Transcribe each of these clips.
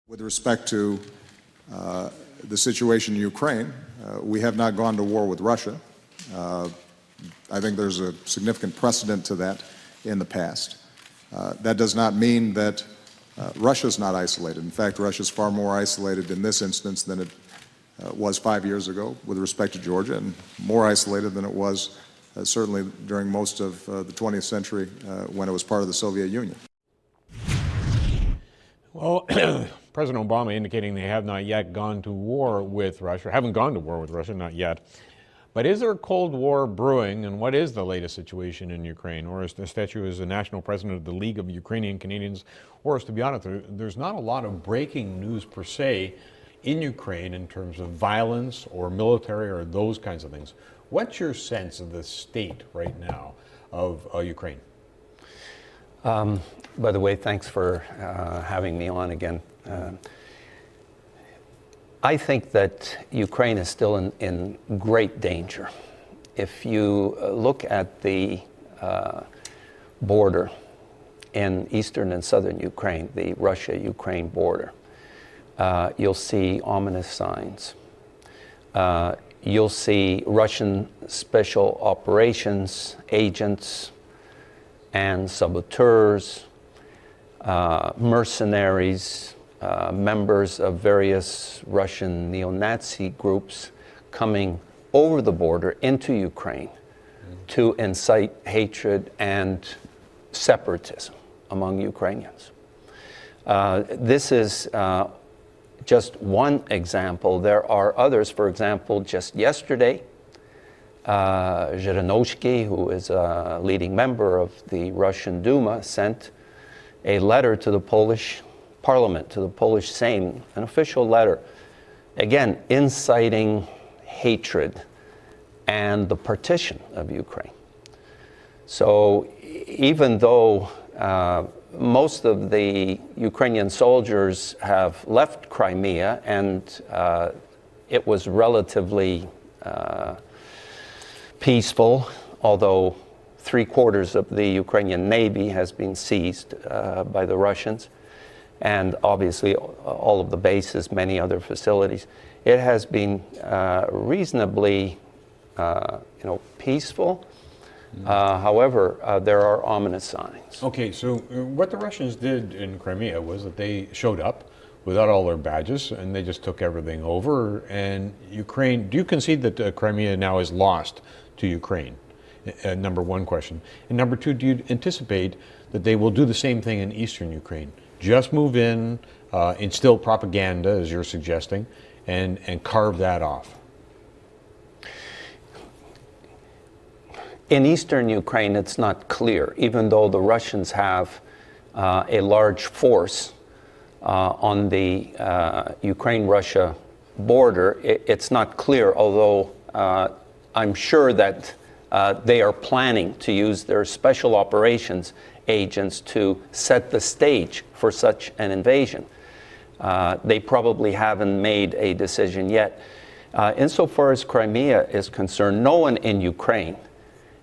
With respect to the situation in Ukraine, we have not gone to war with Russia. I think there's a significant precedent to that in the past. That does not mean that Russia's not isolated. In fact, Russia's far more isolated in this instance than it was 5 years ago with respect to Georgia, and more isolated than it was certainly during most of the 20th century when it was part of the Soviet Union. Well, President Obama indicating they have not yet gone to war with Russia, haven't gone to war with Russia, not yet. But is there a Cold War brewing, and what is the latest situation in Ukraine? Or is the statue as the national president of the League of Ukrainian Canadians? Or to be honest, there's not a lot of breaking news per se in Ukraine in terms of violence or military or those kinds of things. What's your sense of the state right now of Ukraine? By the way, thanks for having me on again. I think that Ukraine is still in great danger. If you look at the border in eastern and southern Ukraine, the Russia-Ukraine border, you'll see ominous signs. You'll see Russian special operations agents and saboteurs, mercenaries, members of various Russian neo-Nazi groups coming over the border into Ukraine to incite hatred and separatism among Ukrainians. This is just one example. There are others. For example, just yesterday, Zhirinovsky, who is a leading member of the Russian Duma, sent a letter to the Polish Parliament, to the Polish Sejm, an official letter, again, inciting hatred and the partition of Ukraine. So even though most of the Ukrainian soldiers have left Crimea and it was relatively peaceful, although 3/4 of the Ukrainian Navy has been seized by the Russians, and obviously all of the bases, many other facilities. It has been reasonably, peaceful. However, there are ominous signs. Okay, so what the Russians did in Crimea was that they showed up without all their badges and they just took everything over. And Ukraine, do you concede that Crimea now is lost to Ukraine? Number one question. And number two, do you anticipate that they will do the same thing in eastern Ukraine? Just move in, instill propaganda, as you're suggesting, and carve that off? In eastern Ukraine, it's not clear, even though the Russians have a large force on the Ukraine-Russia border. It's not clear, although I'm sure that they are planning to use their special operations agents to set the stage for such an invasion. They probably haven't made a decision yet. Insofar as Crimea is concerned, no one in Ukraine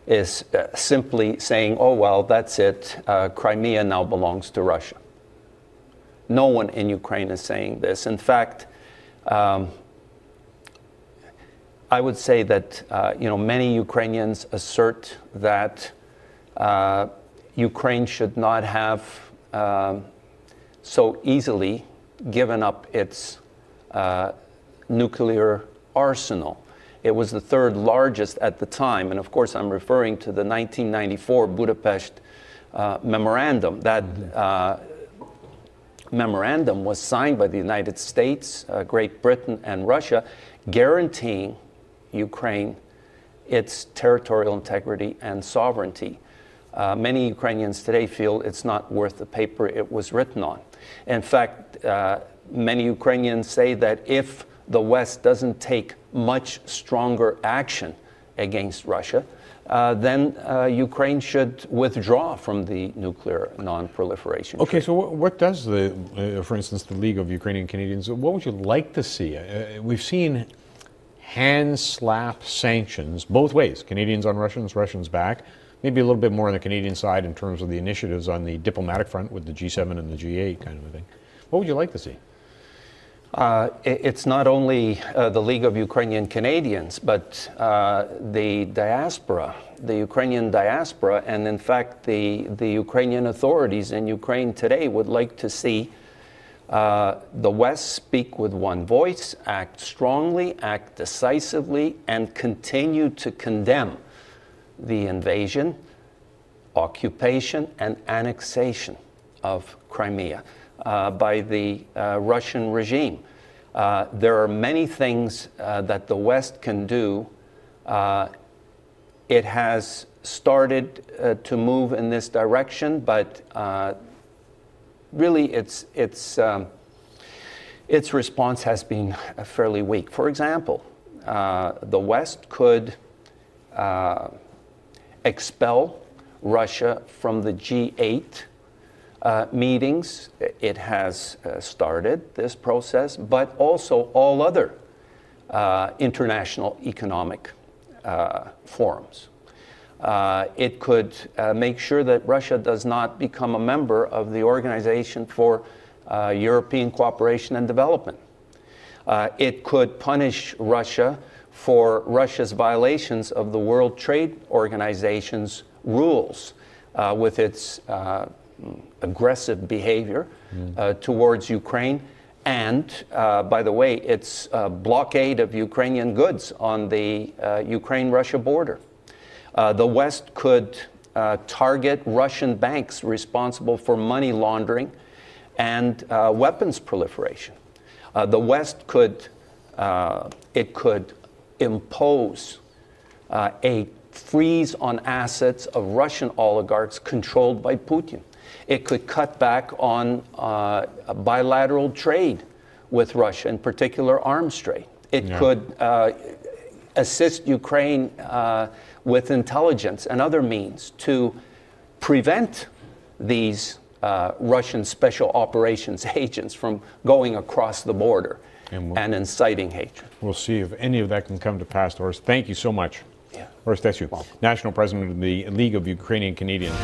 is simply saying, oh, well, that's it, Crimea now belongs to Russia. No one in Ukraine is saying this. In fact, I would say that many Ukrainians assert that Ukraine should not have so easily given up its nuclear arsenal. It was the third largest at the time, and of course I'm referring to the 1994 Budapest memorandum. That memorandum was signed by the United States, Great Britain, and Russia, guaranteeing Ukraine its territorial integrity and sovereignty. Many Ukrainians today feel it's not worth the paper it was written on. In fact, many Ukrainians say that if the West doesn't take much stronger action against Russia, then Ukraine should withdraw from the nuclear non-proliferation treaty. Okay, so what does for instance, the League of Ukrainian Canadians, what would you like to see? We've seen hand-slap sanctions both ways, Canadians on Russians, Russians back. Maybe a little bit more on the Canadian side in terms of the initiatives on the diplomatic front with the G7 and the G8 kind of a thing. What would you like to see? It's not only the League of Ukrainian Canadians, but the diaspora, the Ukrainian diaspora, and in fact the Ukrainian authorities in Ukraine today would like to see the West speak with one voice, act strongly, act decisively, and continue to condemn the invasion, occupation, and annexation of Crimea by the Russian regime. There are many things that the West can do. It has started to move in this direction, but really its response has been fairly weak. For example, the West could expel Russia from the G8 meetings. It has started this process, but also all other international economic forums. It could make sure that Russia does not become a member of the Organization for European Cooperation and Development. It could punish Russia for Russia's violations of the World Trade Organization's rules with its aggressive behavior towards Ukraine, and, by the way, its blockade of Ukrainian goods on the Ukraine-Russia border. The West could target Russian banks responsible for money laundering and weapons proliferation. The West could impose a freeze on assets of Russian oligarchs controlled by Putin. It could cut back on bilateral trade with Russia, in particular arms trade. It could assist Ukraine with intelligence and other means to prevent these Russian special operations agents from going across the border and inciting hatred. We'll see if any of that can come to pass, Orest. Thank you so much. Yeah. Orest Tessiu, National President of the League of Ukrainian Canadians.